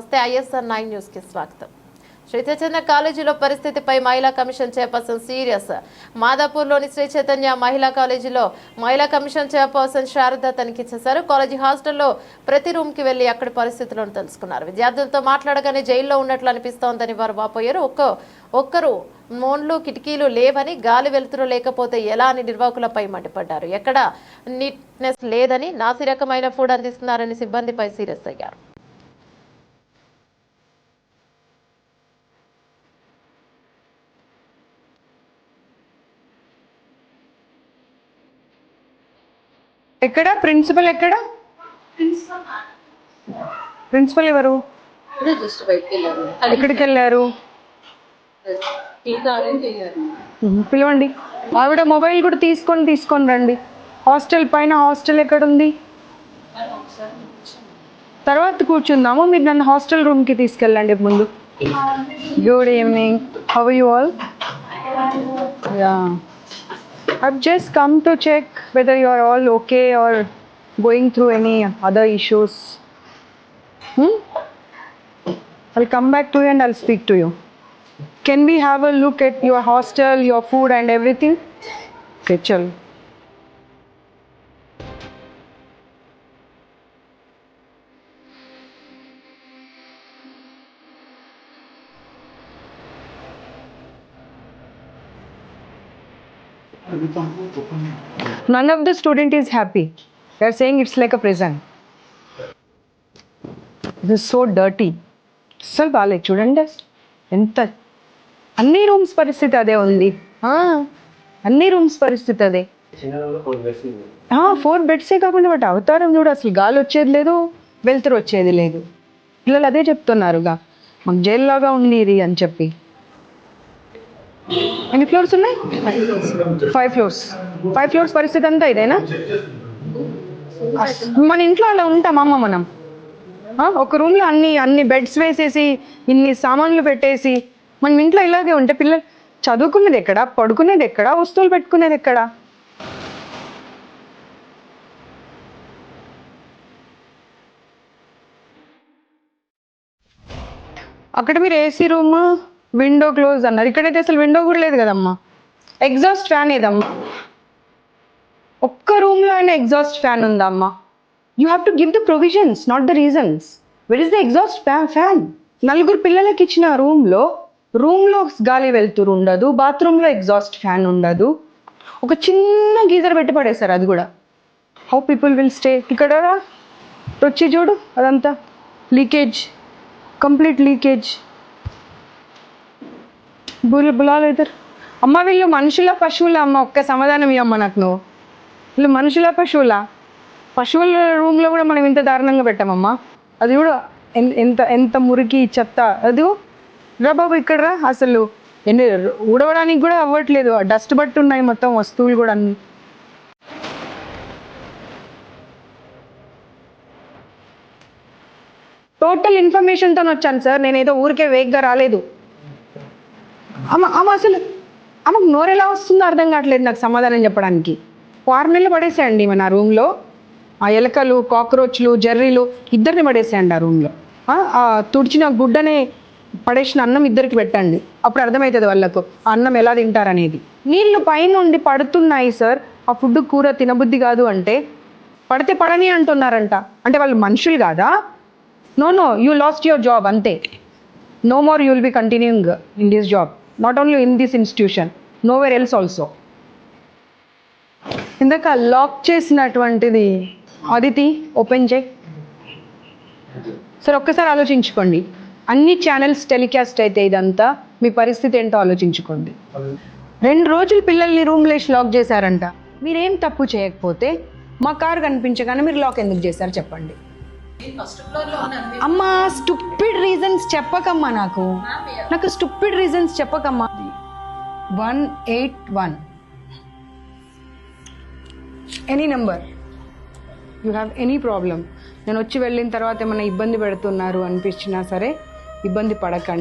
నమస్తే ISR 9 news కి స్వాగతం. శ్రీ చైతన్య కాలేజీలో పరిస్థితిపై మహిళా కమిషన్ చైర్పర్సన్ సీరియస్. మాదాపూర్లోని శ్రీ చైతన్య మహిళా కాలేజీలో మహిళా కమిషన్ చైర్పర్సన్ శారద తనిఖీ చేశారు. కాలేజీ హాస్టల్లో ప్రతి రూమ్ కి వెళ్లి అక్కడి పరిస్థితులను తెలుసుకున్నారు. విద్యార్థులతో మాట్లాడగానే జైల్లో ఉన్నట్లు అనిపిస్తోందని వారు వాపోయారు. ఒక్కరు మోన్లు కిటికీలు లేవని, గాలి వెలుతురు లేకపోతే ఎలా అని నిర్వాహకులపై మండిపడ్డారు. ఎక్కడ నీట్నెస్ లేదని, నాసి రకమైన ఫుడ్ అందిస్తున్నారని సిబ్బందిపై సీరియస్ అయ్యారు. ఎక్కడ ప్రిన్సిపల్ ఎక్కడ? ప్రిన్సిపల్ ఎవరు? ఎక్కడికి వెళ్ళారు? పిలవండి. ఆవిడ మొబైల్ కూడా తీసుకొని రండి. హాస్టల్ పైన హాస్టల్ ఎక్కడ ఉంది? తర్వాత కూర్చుందాము. మీరు నన్ను హాస్టల్ రూమ్కి తీసుకెళ్ళండి ముందు. Good evening. How are you all? Ya, I've just come to check whether you are all okay or going through any other issues. I'll come back to you and I'll speak to you. Can we have a look at your hostel, your food and everything? Okay, chal. None of the student is happy. They are saying it's like a prison. It is so dirty. అసలు బాగాలేదు చూడండి. ఎంత అన్ని rooms పరిస్థితి అదే ఉంది. అన్ని rooms పరిస్థితి అదే. 4 బెడ్సే కాకుండా వాటి అవతారం చూడు. అసలు గాలి వచ్చేది లేదు, వెలుతురు వచ్చేది లేదు. పిల్లలు అదే చెప్తున్నారుగా, మాకు జైల్లాగా ఉంది ఇది అని చెప్పి. ఎన్ని ఫ్లోర్స్ ఉన్నాయి? 5 ఫ్లోర్స్. 5 ఫ్లోర్స్ పరిస్థితి అంతా ఇదేనా? మన ఇంట్లో అలా ఉంటామమ్మ మనం? ఒక రూమ్లో అన్ని బెడ్స్ వేసేసి ఇన్ని సామాన్లు పెట్టేసి మనం ఇంట్లో ఇలాగే ఉంటే పిల్లలు చదువుకునేది ఎక్కడ, పడుకునేది ఎక్కడ, వస్తువులు పెట్టుకునేది ఎక్కడ? అక్కడ మీరు ఏసీ రూమ్, విండో క్లోజ్ అన్నారు. ఇక్కడైతే అసలు విండో కూడా లేదు కదమ్మా. ఎగ్జాస్ట్ ఫ్యాన్ ఏదమ్మా? ఒక్క రూమ్లో అయినా ఎగ్జాస్ట్ ఫ్యాన్ ఉందమ్మా? You have to give the provisions, not the reasons. Where is the exhaust fan? 4 పిల్లలకి ఇచ్చిన రూమ్లో గాలి వెళ్తురు ఉండదు, బాత్రూంలో ఎగ్జాస్ట్ ఫ్యాన్ ఉండదు, ఒక చిన్న గీజర్ పెట్టి పడేస్తారు. అది కూడా హౌ పీపుల్ విల్ స్టే? ఇక్కడ వచ్చి చూడు, అదంతా లీకేజ్, కంప్లీట్ లీకేజ్. బులాలు అవుతారు. అమ్మ వీళ్ళు మనుషుల పశువుల? అమ్మ ఒక్క సమాధానం ఇవ్వమ్మ నాకు నువ్వు. వీళ్ళు మనుషుల పశువుల? పశువుల రూమ్లో కూడా మనం ఇంత దారుణంగా పెట్టామమ్మా. అది కూడా ఎంత మురికి చెత్త. అది రా బాబు ఇక్కడ రా. అసలు ఊడవడానికి కూడా అవ్వట్లేదు. డస్ట్ బట్టి ఉన్నాయి మొత్తం వస్తువులు కూడా అన్ని. టోటల్ ఇన్ఫర్మేషన్తో వచ్చాను సార్. నేనేదో ఊరికే వేగ్గా రాలేదు. అసలు ఆమెకు నోరెలా వస్తుందో అర్థం కావట్లేదు నాకు సమాధానం చెప్పడానికి. 6 నెలలు పడేసేయండి మన రూమ్లో. ఆ ఎలకలు, కాక్రోచ్లు, జర్రీలు ఇద్దరిని పడేసేయండి ఆ రూమ్లో. తుడిచిన గుడ్డనే పడేసిన అన్నం ఇద్దరికి పెట్టండి. అప్పుడు అర్థమవుతుంది వాళ్ళకు ఆ అన్నం ఎలా తింటారనేది. నీళ్ళు పైనుండి పడుతున్నాయి సార్. ఆ ఫుడ్ కూర తినబుద్ధి కాదు అంటే పడితే పడని అంటున్నారంట. అంటే వాళ్ళు మనుషులు కాదా? No, you lost your job అంతే. No more you will be continuing in this job. Not only in this institution, nowhere else also. ఇందాక లాక్ చేసినటువంటిది అదితి ఓపెన్ చేయి సార్. ఒక్కసారి ఆలోచించుకోండి. అన్ని ఛానల్స్ టెలికాస్ట్ అయితే ఇదంతా మీ పరిస్థితి ఏంటో ఆలోచించుకోండి. 2 రోజులు పిల్లల్ని రూమ్లో లాక్ చేశారంట. మీరేం తప్పు చేయకపోతే మా కారు కనిపించగానే మీరు లాక్ ఎందుకు చేశారు చెప్పండి. అమ్మా స్టూపిడ్ రీజన్స్ చెప్పకమ్మా. నాకు స్టూపిడ్ రీజన్స్ చెప్పకమ్మా. 181 any number. You have any problem. నేను వచ్చి వెళ్ళిన తర్వాత ఏమైనా ఇబ్బంది పెడుతున్నారు అనిపించినా సరే ఇబ్బంది పడకండి.